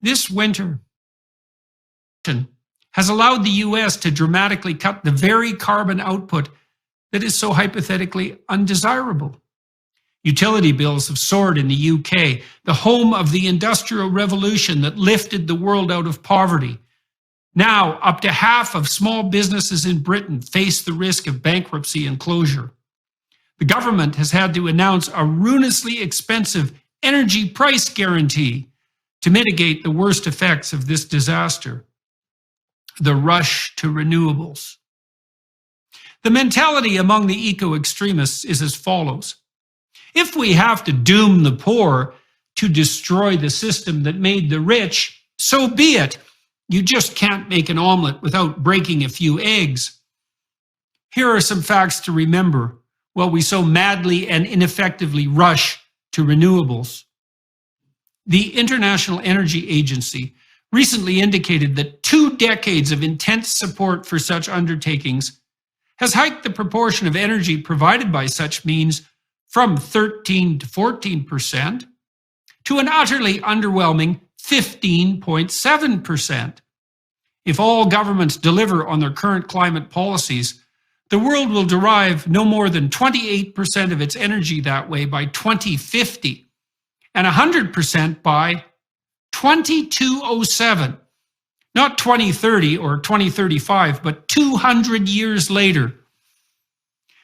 This winter has allowed the US to dramatically cut the very carbon output that is so hypothetically undesirable. Utility bills have soared in the UK, the home of the Industrial Revolution that lifted the world out of poverty. Now, up to half of small businesses in Britain face the risk of bankruptcy and closure. The government has had to announce a ruinously expensive energy price guarantee to mitigate the worst effects of this disaster: the rush to renewables. The mentality among the eco-extremists is as follows: if we have to doom the poor to destroy the system that made the rich, so be it. You just can't make an omelet without breaking a few eggs. Here are some facts to remember while we so madly and ineffectively rush to renewables. The International Energy Agency recently indicated that 2 decades of intense support for such undertakings has hiked the proportion of energy provided by such means from 13 to 14% to an utterly underwhelming 15.7%. If all governments deliver on their current climate policies, the world will derive no more than 28% of its energy that way by 2050 and 100% by 2207. Not 2030 or 2035, but 200 years later.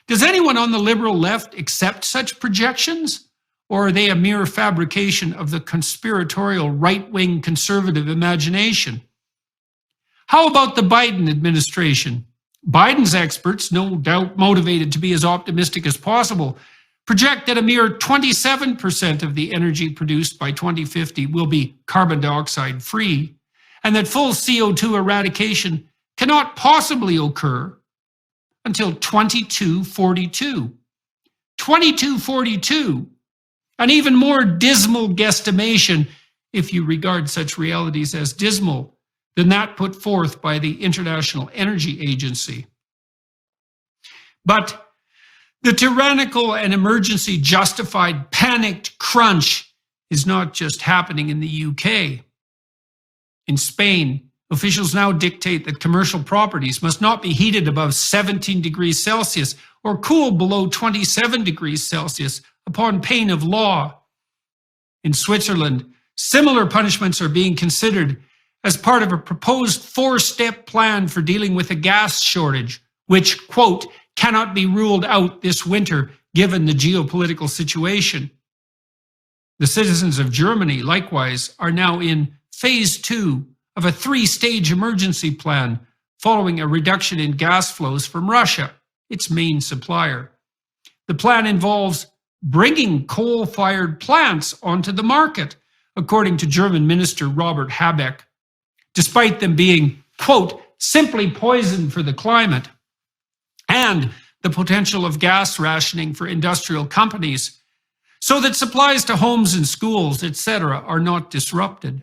Does anyone on the liberal left accept such projections? Or are they a mere fabrication of the conspiratorial right-wing conservative imagination? How about the Biden administration? Biden's experts, no doubt motivated to be as optimistic as possible, project that a mere 27% of the energy produced by 2050 will be carbon dioxide free, and that full CO2 eradication cannot possibly occur until 2242. 2242, an even more dismal guesstimation, if you regard such realities as dismal, than that put forth by the International Energy Agency. But the tyrannical and emergency justified panicked crunch is not just happening in the UK. In Spain, officials now dictate that commercial properties must not be heated above 17 degrees Celsius or cooled below 27 degrees Celsius upon pain of law. In Switzerland, similar punishments are being considered as part of a proposed 4-step plan for dealing with a gas shortage, which, quote, cannot be ruled out this winter given the geopolitical situation. The citizens of Germany, likewise, are now in phase 2 of a 3-stage emergency plan following a reduction in gas flows from Russia, its main supplier. The plan involves bringing coal-fired plants onto the market, according to German Minister Robert Habeck, despite them being, quote, simply poison for the climate, and the potential of gas rationing for industrial companies so that supplies to homes and schools, etc., are not disrupted.